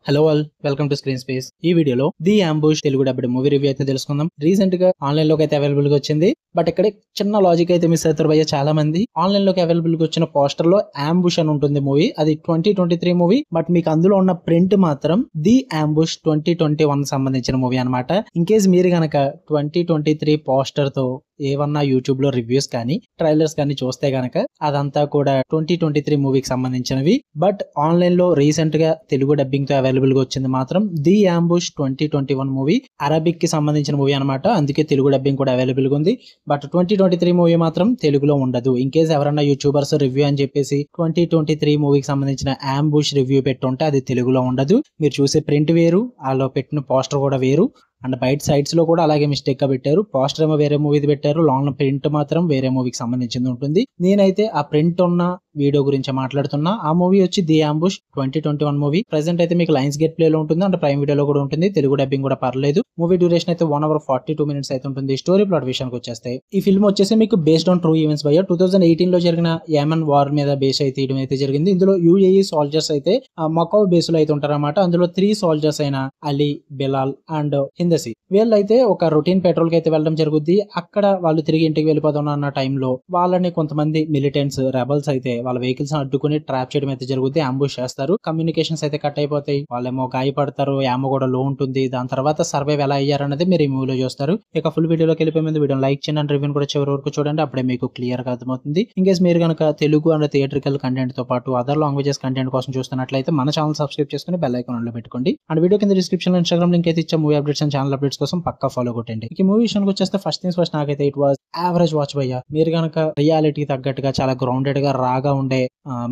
Hello all, welcome to screen space. ఈ వీడియోలో the ambush Telugu dubbed movie review అయితే తెలుసుకుందాం. రీసెంట్ గా ఆన్లైన్ లోకి అయితే అవైలబుల్ గా వచ్చింది. బట్ ఇక్కడ చిన్న లాజిక్ అయితే మిస్ అవుతారు భయ్య చాలా మంది. ఆన్లైన్ లోకి అవైలబుల్ గా వచ్చిన పోస్టర్ లో అంబుష్ అని ఉంటుంది మూవీ, అది 2023 మూవీ. బట్ మీకు అందులో ఉన్న ప్రింట్ మాత్రం ది అంబుష్ 2021 సంబంధించిన మూవీ అనమాట. ఇన్ కేస్ మీరు గనక 2023 పోస్టర్ తో ఏవన్నా యూట్యూబ్ లో రివ్యూస్ కానీ ట్రైలర్స్ కానీ చూస్తే గనక అదంతా కూడా 2023 మూవీకి సంబంధించినవి. బట్ ఆన్లైన్ లో రీసెంట్ గా తెలుగు డబ్బింగ్ తో అవైలబుల్ గా వచ్చింది మాత్రం ది అంబుష్ 2021 మూవీ. అరబిక్ కి సంబంధించిన మూవీ అనమాట, అందుకే తెలుగు డబ్బింగ్ కూడా అవైలబుల్ గా ఉంది. బట్ 2023 మూవీ మాత్రం తెలుగులో ఉండదు. ఇన్ కేస్ ఎవరన్నా యూట్యూబర్స్ రివ్యూ అని చెప్పేసి 2023 మూవీకి సంబంధించిన అంబుష్ రివ్యూ పెట్టుంటే అది తెలుగులో ఉండదు. మీరు చూసే ప్రింట్ వేరు, వాళ్ళు పెట్టిన పోస్టర్ కూడా వేరు. అండ్ బయట సైట్స్ లో కూడా అలాగే మిస్టేక్ గా పెట్టారు. పోస్టర్ ఏమో వేరే మూవీది పెట్టారు, లాంగ్ ప్రింట్ మాత్రం వేరే మూవీకి సంబంధించింది ఉంటుంది. నేనైతే ఆ ప్రింట్ ఉన్న వీడియో గురించి మాట్లాడుతున్నా. ఆ మూవీ వచ్చి ది అంబుష్ 2021 మూవీ. ప్రెసెంట్ అయితే మీకు లైన్స్ గేట్ ప్లే లో ఉంటుంది, అండ్ ప్రైమ్ వీడియోలో కూడా ఉంటుంది. తెలుగు డబ్బింగ్ కూడా పర్లేదు. మూవీ డ్యూరేషన్ అయితే 1 hour 42 minutes అయితే ఉంటుంది. స్టోరీ ప్లాట్ విషయానికి వచ్చేస్తే ఈ ఫిల్మ్ వచ్చేసి మీకు based on true events by 2018 లో జరిగిన యమన్ వార్ మీద బేస్ అయితే తీయడం అయితే జరిగింది. ఇందులో యూఏఈ సోల్జర్స్ అయితే మకౌ బేస్ లో అయితే ఉంటారన్నమాట. అందులో 3 సోల్జర్స్ అయిన అలీ, బిలాల్ అండ్ హిందసి వీళ్ళైతే ఒక రొటీన్ పెట్రోల్ కి అయితే వెళ్ళడం జరుగుద్ది. అక్కడ వాళ్ళు తిరిగి ఇంటికి వెళ్ళిపోతున్నా అన్న టైంలో వాళ్ళని కొంతమంది మిలిటెంట్స్ రెబల్స్ అయితే వాళ్ళ వెహికల్స్ అడ్డుకుని ట్రాప్ చేయడం అయితే జరుగుద్ది. అంబుష్ చేస్తారు. కమ్యూనికేషన్స్ అయితే కట్ అయిపోతాయి, వాళ్ళేమో గాయపడతారు, యామో కూడా లో ఉంటుంది. దాని తర్వాత సర్వైవ్ ఎలా అయ్యారన్నది మీరు ఈ మూవీలో చూస్తారు. ఇక ఫుల్ వీడియోలోకి వెళ్ళిపోయే ముందు వీడియో లైక్ చేయండి అండ్ రివ్యూ కూడా చివరి వరకు చూడండి, అప్పుడే మీకు క్లియర్ గా అర్థమవుతుంది. ఇంకేస్ మీరు కనుక తెలుగు అండ్ థియేట్రికల్ కంటెంట్ తో పాటు అదర్ లాంగ్వేజెస్ కంటెంట్ కోసం చూస్తున్నట్లయితే మన ఛానల్ సబ్స్క్రైబ్ చేసుకుని బెల్ ఐకాన్ ఆన్ లో పెట్టుకోండి. అండ్ వీడియో కింద డిస్క్రిప్షన్ లో ఇన్స్టాగ్రామ్ లింక్ అయితే ఇచ్చే movie updates and channel updates కోసం పక్కా ఫాలో కొట్టండి. ఈ మూవీ విషయానికి వచ్చేస్తే ఫస్ట్ థింగ్స్ ఫస్ట్ నాకైతే ఇట్ వాజ్ యావరేజ్ వాచ్ భయ్య. మీరు కనుక రియాలిటీకి తగ్గట్టుగా చాలా గ్రౌండెడ్ గా రాగా ఉండే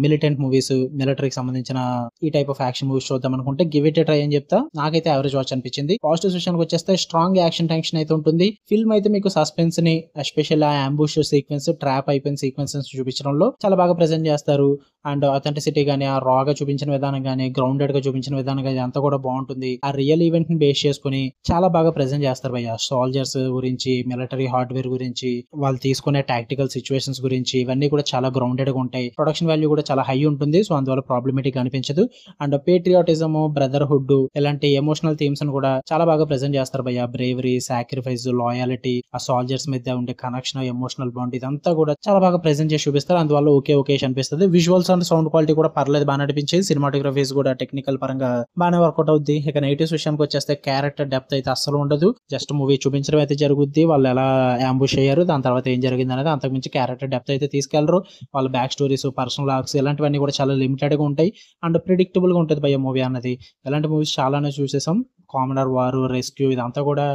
మిలిటెంట్ మూవీస్, మిలిటరీకి సంబంధించిన ఈ టైప్ ఆఫ్ యాక్షన్ మూవీస్ చూద్దాం అనుకుంటే గివ్ ఇట్ ట్రై అని చెప్తా. నాకైతే యావరేజ్ వాచ్ అనిపించింది. పాజిటివ్ విషయానికి వచ్చేస్తే స్ట్రాంగ్ యాక్షన్ టెన్షన్ అయితే ఉంటుంది. ఫిల్మ్ అయితే మీకు సస్పెన్స్ ని, ఎస్పెషల్ ఆ అంబుష్ సీక్వెన్స్, ట్రాప్ అయిపోయిన సీక్వెన్సెస్ చూపించడంలో చాలా బాగా ప్రెజెంట్ చేస్తారు. అండ్ అథెంటిసిటీ గానీ, ఆ రాగా చూపించిన విధానం గానీ, గ్రౌండెడ్ గా చూపించిన విధానం గానీ అంతా కూడా బాగుంటుంది. ఆ రియల్ ఈవెంట్ ని బేస్ చేసుకుని చాలా బాగా ప్రెజెంట్ చేస్తారు భయ్య. సోల్జర్స్ గురించి, మిలిటరీ హార్డ్వేర్ గురించి, వాళ్ళు తీసుకునే టాక్టికల్ సిచ్యువేషన్స్ గురించి, ఇవన్నీ కూడా చాలా గ్రౌండెడ్ గా ఉంటాయి. ప్రొడక్షన్ వాల్యూ కూడా చాలా హై ఉంటుంది. సో అందువల్ల ప్రాబ్లమేటిక్ అనిపించదు. అండ్ పేట్రియాటిజం, బ్రదర్హుడ్ ఇలాంటి ఎమోషనల్ థీమ్స్ ని కూడా చాలా బాగా ప్రెజెంట్ చేస్తారు భయ్య. బ్రేవరీ, సాక్రిఫైస్, లాయాలిటీ, ఆ సోల్జర్స్ మధ్య ఉండే కనెక్షన్, ఎమోషనల్ బాండ్ ఇదంతా కూడా చాలా బాగా ప్రెజెంట్ చేసి చూపిస్తారు. అందువల్ల ఓకే అనిపిస్తుంది. విజువల్స్ అండ్ సౌండ్ క్వాలిటీ కూడా పర్లేదు, బాగా అనిపించేది. సినిమాటోగ్రఫీస్ కూడా టెక్నికల్ పరంగా బాగానే వర్కౌట్ అవుద్ది. ఇక నెగిటివ్స్ విషయానికి వచ్చేస్తే క్యారెక్టర్ డెప్త్ అయితే అస్సలు ఉండదు. జస్ట్ మూవీ చూపించడం అయితే జరుగుద్ది, వాళ్ళు ఎలా అంబుష్ అయ్యారు, దాని తర్వాత ఏం జరిగింది అనేది. అంతకుమించి క్యారెక్టర్ డెప్త్ అయితే తీసుకెళ్లరు. వాళ్ళ బ్యాక్ స్టోరీస్, పర్సనల్ ఆర్క్స్ ఇలాంటివన్నీ కూడా చాలా లిమిటెడ్ గా ఉంటాయి. అండ్ ప్రిడిక్టబుల్ గా ఉంటుంది భయ్య మూవీ అన్నది. ఇలాంటి మూవీస్ చాలానే చూసేసాం. కామనర్ వార్, రెస్క్యూ ఇదంతా కూడా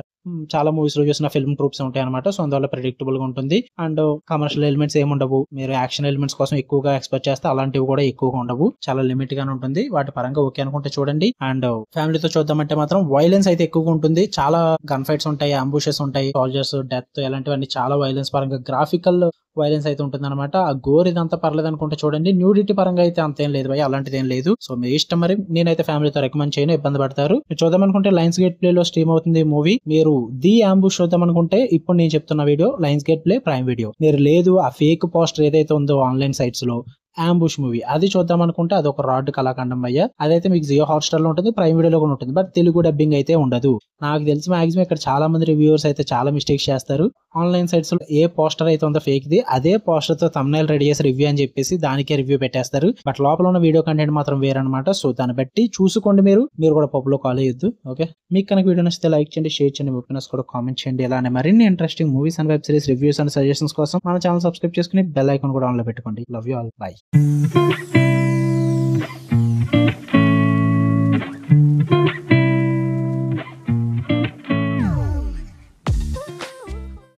చాలా మూవీస్ లో చూసిన ఫిల్మ్ ట్రూప్స్ ఉంటాయి అనమాట. సో అందువల్ల ప్రెడిక్టబుల్ గా ఉంటుంది. అండ్ కమర్షియల్ ఎలిమెంట్స్ ఏముండవు. మీరు యాక్షన్ ఎలిమెంట్స్ కోసం ఎక్కువగా ఎక్స్పెక్ట్ చేస్తే అలాంటివి కూడా ఎక్కువగా ఉండవు, చాలా లిమిట్ గానే ఉంటుంది. వాటి పరంగా ఓకే అనుకుంటే చూడండి. అండ్ ఫ్యామిలీతో చూద్దామంటే మాత్రం వైలెన్స్ అయితే ఎక్కువగా ఉంటుంది. చాలా గన్ ఫైట్స్ ఉంటాయి, అంబుషెస్ ఉంటాయి, సోల్జర్స్ డెత్ ఇలాంటివన్నీ చాలా వైలెన్స్ పరంగా గ్రాఫికల్ వైలెన్స్ అయితే ఉంటుంది అనమాట. ఆ గోర్ ఇదంతా పర్లేదు అనుకుంటే చూడండి. న్యూడిటీ పరంగా అయితే అంతేం లేదు భయ్య, అలాంటిది ఏం లేదు. సో మీ ఇష్టం. మరి నేనైతే ఫ్యామిలీతో రికమెండ్ చేయను, ఇబ్బంది పడతారు. మీరు చూద్దాం అనుకుంటే లైన్స్ గేట్ ప్లే లో స్ట్రీమ్ అవుతుంది మూవీ. మీరు ది అంబుష్ చూద్దాం అనుకుంటే ఇప్పుడు నేను చెప్తున్న video lines gate play prime video. మీరు లేదు ఆ ఫేక్ పోస్టర్ ఏదైతే ఉందో ఆన్లైన్ సైట్స్ లో అంబుష్ మూవీ అది చూద్దాం అనుకుంటే అది ఒక రాడ్ కళాఖండం అయ్యా. అదైతే మీకు జియో హాట్స్టార్ లో ఉంటుంది, ప్రైమ్ వీడియోలో కూడా ఉంటుంది. బట్ తెలుగు డబ్బింగ్ అయితే ఉండదు. నాకు తెలిసి మాక్సిమం ఇక్కడ చాలా మంది రివ్యూవర్స్ అయితే చాలా మిస్టేక్స్ చేస్తారు. ఆన్లైన్ సైట్స్ లో ఏ పోస్టర్ అయితే ఉందో ఫేక్ ది, అదే పోస్టర్ తో థంబ్నైల్ రెడీ చేసి రివ్యూ అని చెప్పేసి దానికే రివ్యూ పెట్టేస్తారు. బట్ లోపల ఉన్న వీడియో కంటెంట్ మాత్రం వేరనమాట. సో దాన్ని బట్టి చూసుకోండి. మీరు కూడా పప్పులో కాల్ అయ్యొద్దు. ఓకే, మీకు కనుక వీడియో నచ్చితే లైక్ చేయండి, షేర్ చేయండి, మీ ఒపీనియన్స్ కూడా కామెంట్ చేయండి. ఇలానే మరిన్ని interesting movies and web series reviews and suggestions కోసం మన ఛానల్ సబ్స్క్రైబ్ చేసుకుని బెల్ ఐకాన్ కూడా ఆన్ లో పెట్టుకోండి. Love you all, by.